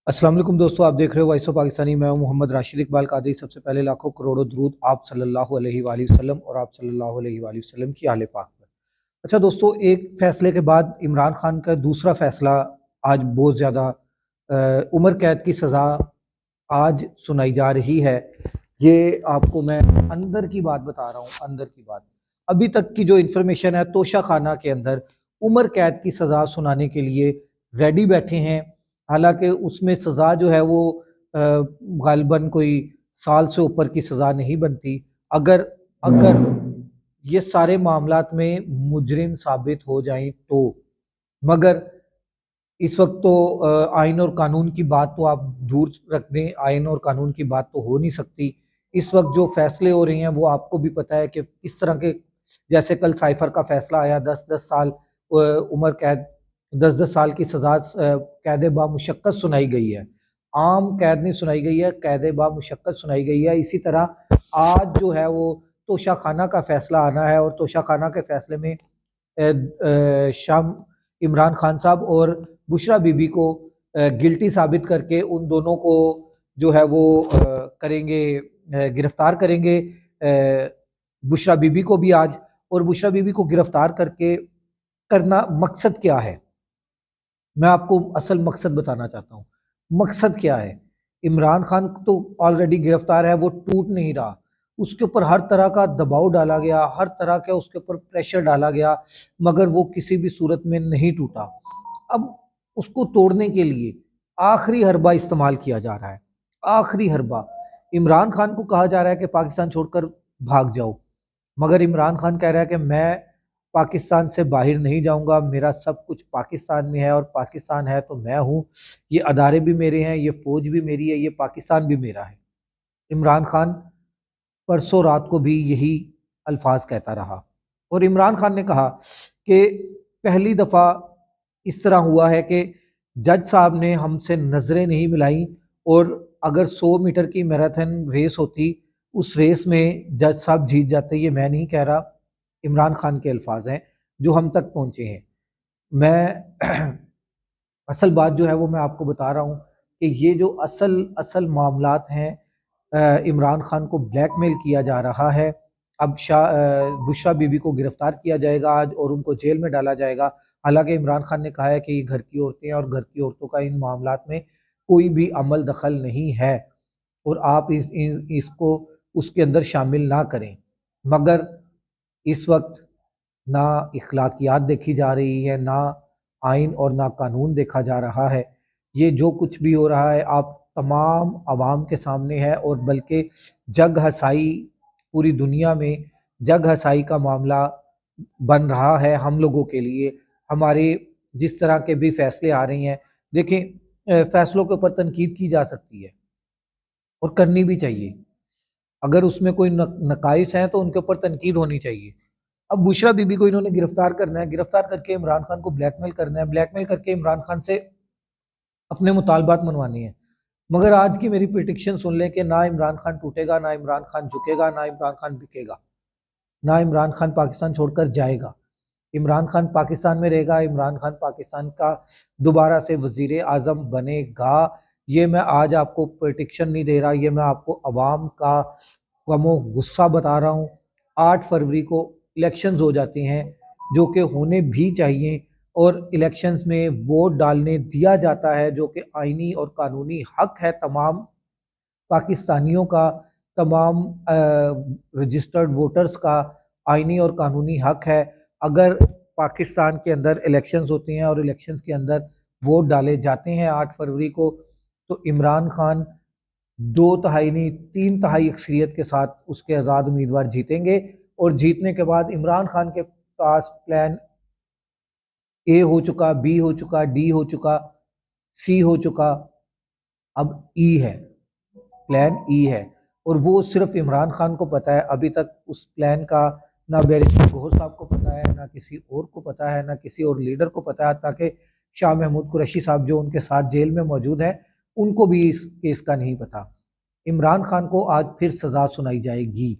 अस्सलाम वालेकुम दोस्तों, आप देख रहे हो वॉइस ऑफ पाकिस्तानी। मैं हूं मोहम्मद राशिद इकबाल कादरी। सबसे पहले लाखों करोड़ों दरूद आप सल्लल्लाहु अलैहि वसल्लम और आप सल्लल्लाहु अलैहि वसल्लम की आले पाक पर। अच्छा दोस्तों, एक फैसले के बाद इमरान खान का दूसरा फैसला आज बहुत ज़्यादा उम्र कैद की सज़ा आज सुनाई जा रही है। ये आपको मैं अंदर की बात बता रहा हूँ, अंदर की बात। अभी तक की जो इन्फॉर्मेशन है, तोशा खाना के अंदर उम्र कैद की सज़ा सुनाने के लिए रेडी बैठे हैं। हालांकि उसमें सज़ा जो है वो गालिबन कोई साल से ऊपर की सज़ा नहीं बनती। अगर अगर ये सारे मामलात में मुजरिम साबित हो जाएं तो। मगर इस वक्त तो आइन और कानून की बात तो आप दूर रख दें, आइन और कानून की बात तो हो नहीं सकती। इस वक्त जो फैसले हो रहे हैं वो आपको भी पता है कि इस तरह के, जैसे कल साइफर का फैसला आया, 10-10 साल उम्र कैद, 10-10 साल की सजा, कैद बामुशक्कत सुनाई गई है। आम कैद नहीं सुनाई गई है, कैद बामुशक्कत सुनाई गई है। इसी तरह आज जो है वो तोशा खाना का फैसला आना है और तोशा खाना के फैसले में शाम इमरान खान साहब और बुशरा बीबी को गिल्टी साबित करके उन दोनों को जो है वो करेंगे, गिरफ्तार करेंगे बुशरा बीबी को भी आज। और बुशरा बीबी को गिरफ्तार करके करना मकसद क्या है, मैं आपको असल मकसद बताना चाहता हूँ। मकसद क्या है? इमरान खान तो ऑलरेडी गिरफ्तार है, वो टूट नहीं रहा। उसके ऊपर हर तरह का दबाव डाला गया, हर तरह का उसके ऊपर प्रेशर डाला गया, मगर वो किसी भी सूरत में नहीं टूटा। अब उसको तोड़ने के लिए आखिरी हरबा इस्तेमाल किया जा रहा है, आखिरी हरबा। इमरान खान को कहा जा रहा है कि पाकिस्तान छोड़कर भाग जाओ, मगर इमरान खान कह रहा है कि मैं पाकिस्तान से बाहर नहीं जाऊंगा, मेरा सब कुछ पाकिस्तान में है और पाकिस्तान है तो मैं हूँ। ये अदारे भी मेरे हैं, ये फौज भी मेरी है, ये पाकिस्तान भी मेरा है। इमरान खान परसों रात को भी यही अल्फाज कहता रहा। और इमरान खान ने कहा कि पहली दफ़ा इस तरह हुआ है कि जज साहब ने हमसे नज़रें नहीं मिलाई, और अगर 100 मीटर की मैराथन रेस होती, उस रेस में जज साहब जीत जाते। ये मैं नहीं कह रहा, इमरान खान के अल्फाज हैं जो हम तक पहुँचे हैं। मैं असल बात जो है वो मैं आपको बता रहा हूँ कि ये जो असल असल मामलात हैं, इमरान खान को ब्लैकमेल किया जा रहा है। अब बुशरा बीबी को गिरफ्तार किया जाएगा आज और उनको जेल में डाला जाएगा। हालांकि इमरान खान ने कहा है कि ये घर की औरतें हैं और घर की औरतों का इन मामलात में कोई भी अमल दखल नहीं है और आप इसको उसके अंदर शामिल ना करें। मगर इस वक्त ना इखलाकियात देखी जा रही है, ना आइन और ना कानून देखा जा रहा है। ये जो कुछ भी हो रहा है आप तमाम आवाम के सामने है, और बल्कि जग हसाई, पूरी दुनिया में जग हसाई का मामला बन रहा है हम लोगों के लिए। हमारे जिस तरह के भी फैसले आ रहे हैं, देखें, फैसलों के ऊपर तनकीद की जा सकती है और करनी भी चाहिए। अगर उसमें कोई नकाइस हैं तो उनके ऊपर तनकीद होनी चाहिए। अब बुशरा बीबी को इन्होंने गिरफ्तार करना है, गिरफ्तार करके इमरान खान को ब्लैकमेल करना है, ब्लैकमेल करके इमरान खान से अपने मुतालबात मनवाने हैं। मगर आज की मेरी प्रिडिक्शन सुन लें कि ना इमरान खान टूटेगा, ना इमरान खान झुकेगा, ना इमरान खान बिकेगा, ना इमरान खान पाकिस्तान छोड़कर जाएगा। इमरान खान पाकिस्तान में रहेगा, इमरान खान पाकिस्तान का दोबारा से वजीर आज़म बनेगा। ये मैं आज आपको प्रेडिक्शन नहीं दे रहा, ये मैं आपको अवाम का गमो गुस्सा बता रहा हूँ। 8 फरवरी को इलेक्शंस हो जाते हैं, जो कि होने भी चाहिए, और इलेक्शंस में वोट डालने दिया जाता है, जो कि आइनी और कानूनी हक है तमाम पाकिस्तानियों का, तमाम रजिस्टर्ड वोटर्स का आइनी और कानूनी हक है। अगर पाकिस्तान के अंदर इलेक्शंस होते हैं और इलेक्शंस के अंदर वोट डाले जाते हैं 8 फरवरी को, तो इमरान खान 2 तिहाई नहीं 3 तिहाई अक्सरियत के साथ उसके आज़ाद उम्मीदवार जीतेंगे। और जीतने के बाद इमरान खान के पास प्लान ए हो चुका, बी हो चुका, डी हो चुका, सी हो चुका, अब ई है, प्लान ई है। और वो सिर्फ इमरान खान को पता है। अभी तक उस प्लान का ना बैरिस्टर गौहर साहब को पता है, ना किसी और को पता है, ना किसी और लीडर को पता है, ताकि शाह महमूद कुरैशी साहब जो उनके साथ जेल में मौजूद है उनको भी इस केस का नहीं पता। इमरान खान को आज फिर सज़ा सुनाई जाएगी।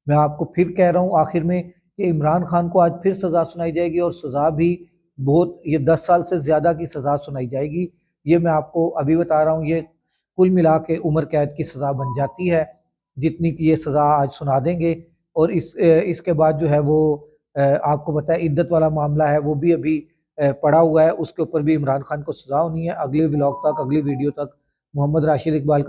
मैं आपको फिर कह रहा हूँ आखिर में कि इमरान खान को आज फिर सज़ा सुनाई जाएगी, और सज़ा भी बहुत, ये 10 साल से ज़्यादा की सज़ा सुनाई जाएगी। یہ میں آپ کو ابھی بتا رہا ہوں، یہ کل ملا کے عمر قید کی سزا بن جاتی ہے جتنی کی یہ سزا آج سنا دیں گے۔ اور اس کے بعد جو ہے وہ آپ کو پتہ ہے عدت والا معاملہ ہے وہ بھی ابھی پڑا ہوا ہے، اس کے اوپر بھی عمران خان کو سزا ہونی ہے۔ اگلے ولاگ تک، اگلی ویڈیو تک محمد راشد اقبال کا